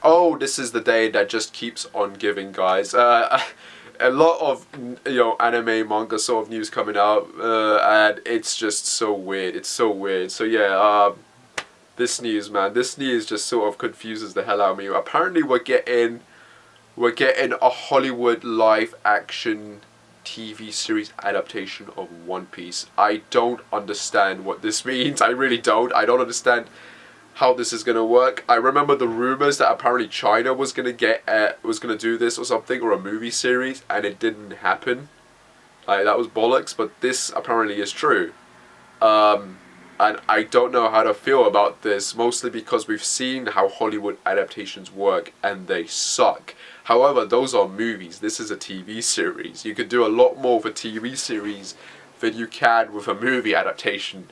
Oh, this is the day that just keeps on giving, guys. A lot of anime manga sort of news coming out, and it's just so weird. It's so weird. So yeah, this news, man, this news just sort of confuses the hell out of me. Apparently, we're getting a Hollywood live action TV series adaptation of One Piece. I don't understand what this means. I really don't. I don't understand how this is gonna work. I remember the rumors that apparently China was gonna do this or something, or a movie series, and it didn't happen. Like, that was bollocks. But this apparently is true. And I don't know how to feel about this, mostly because we've seen how Hollywood adaptations work and they suck. However, those are movies. This is a TV series. You could do a lot more with a TV series than you can with a movie adaptation.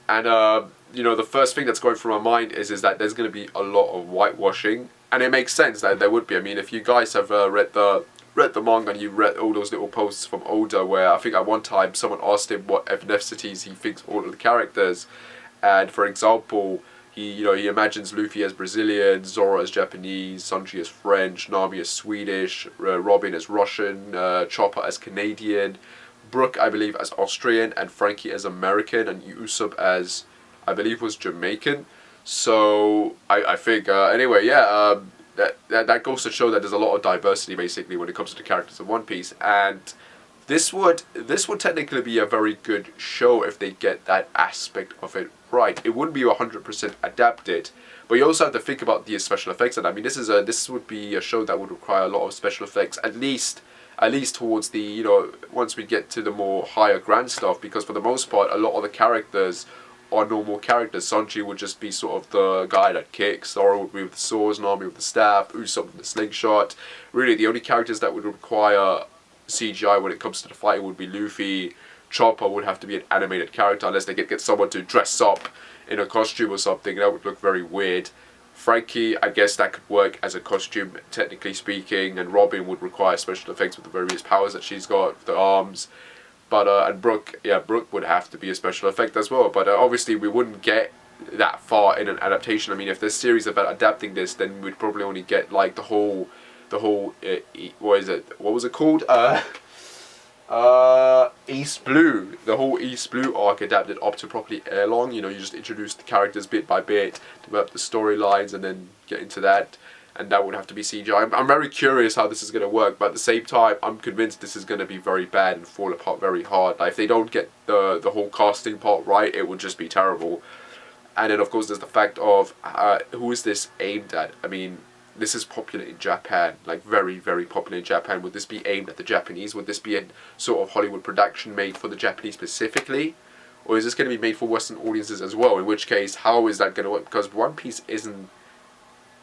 And the first thing that's going through my mind is that there's going to be a lot of whitewashing, and it makes sense that there would be. I mean, if you guys have read the manga and you read all those little posts from Oda, where I think at one time someone asked him what ethnicities he thinks all of the characters, and for example, he imagines Luffy as Brazilian, Zoro as Japanese, Sanji as French, Nami as Swedish, Robin as Russian, Chopper as Canadian, Brook, I believe, as Austrian, and Frankie as American, and Usopp as, I believe, was Jamaican. So I think anyway, yeah, that goes to show that there's a lot of diversity basically when it comes to the characters of One Piece, and this would technically be a very good show if they get that aspect of it right. It wouldn't be 100% adapted, but you also have to think about the special effects. And I mean, this would be a show that would require a lot of special effects, at least towards the, once we get to the more higher grand stuff, because for the most part, a lot of the characters are normal characters. Sanji would just be sort of the guy that kicks, Zoro would be with the swords, Nami with the staff, Usopp with the slingshot. Really, the only characters that would require CGI when it comes to the fighting would be Luffy. Chopper would have to be an animated character, unless they get someone to dress up in a costume or something. That would look very weird. Frankie, I guess that could work as a costume, technically speaking, and Robin would require special effects with the various powers that she's got, the arms. But and Brook would have to be a special effect as well. But obviously we wouldn't get that far in an adaptation. I mean, if this series is about adapting this, then we'd probably only get like the whole what was it called? East Blue, the whole East Blue arc adapted up to properly Erlong. You just introduce the characters bit by bit, develop the storylines, and then get into that. And that would have to be CGI. I'm very curious how this is going to work, but at the same time, I'm convinced this is going to be very bad and fall apart very hard. Like, if they don't get the whole casting part right, it would just be terrible. And then, of course, there's the fact of who is this aimed at? I mean, this is popular in Japan, like very, very popular in Japan. Would this be aimed at the Japanese? Would this be a sort of Hollywood production made for the Japanese specifically? Or is this going to be made for Western audiences as well? In which case, how is that going to work? Because One Piece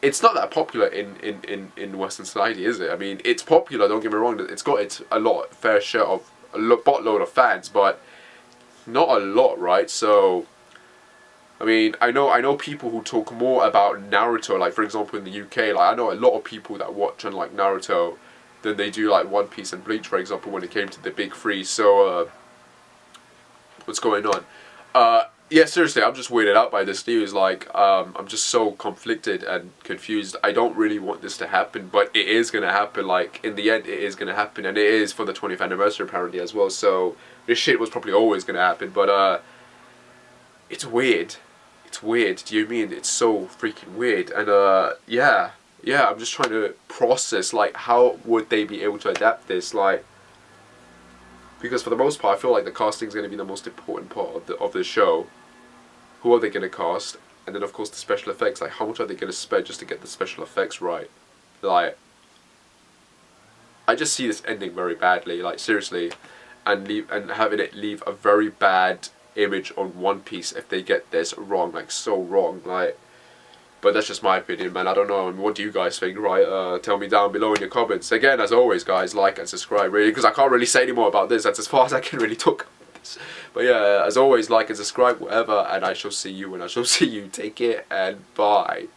it's not that popular in Western society, is it? I mean, it's popular, don't get me wrong, it's got fair share of a boatload of fans, but not a lot, right? So, I mean, I know people who talk more about Naruto, like for example in the UK, like I know a lot of people that watch and like Naruto than they do like One Piece and Bleach, for example, when it came to the big three. So, what's going on? Yeah, seriously, I'm just weirded out by this news. Like, I'm just so conflicted and confused. I don't really want this to happen, but it is going to happen. Like, in the end, it is going to happen. And it is for the 20th anniversary, apparently, as well. So, this shit was probably always going to happen. But, it's weird. It's weird. Do you mean it's so freaking weird? And, yeah, I'm just trying to process, like, how would they be able to adapt this? Like, because for the most part, I feel like the casting is going to be the most important part of the show. Who are they going to cast? And then, of course, the special effects. Like, how much are they going to spend just to get the special effects right? Like, I just see this ending very badly. Like, seriously, and having it leave a very bad image on One Piece if they get this wrong, like so wrong. Like, but that's just my opinion, man. I don't know. I mean, what do you guys think, right? Tell me down below in your comments. Again, as always, guys, like and subscribe, really, because I can't really say any more about this. That's as far as I can really talk about this. But yeah, as always, like and subscribe, whatever, and I shall see you when I shall see you. Take care, and bye.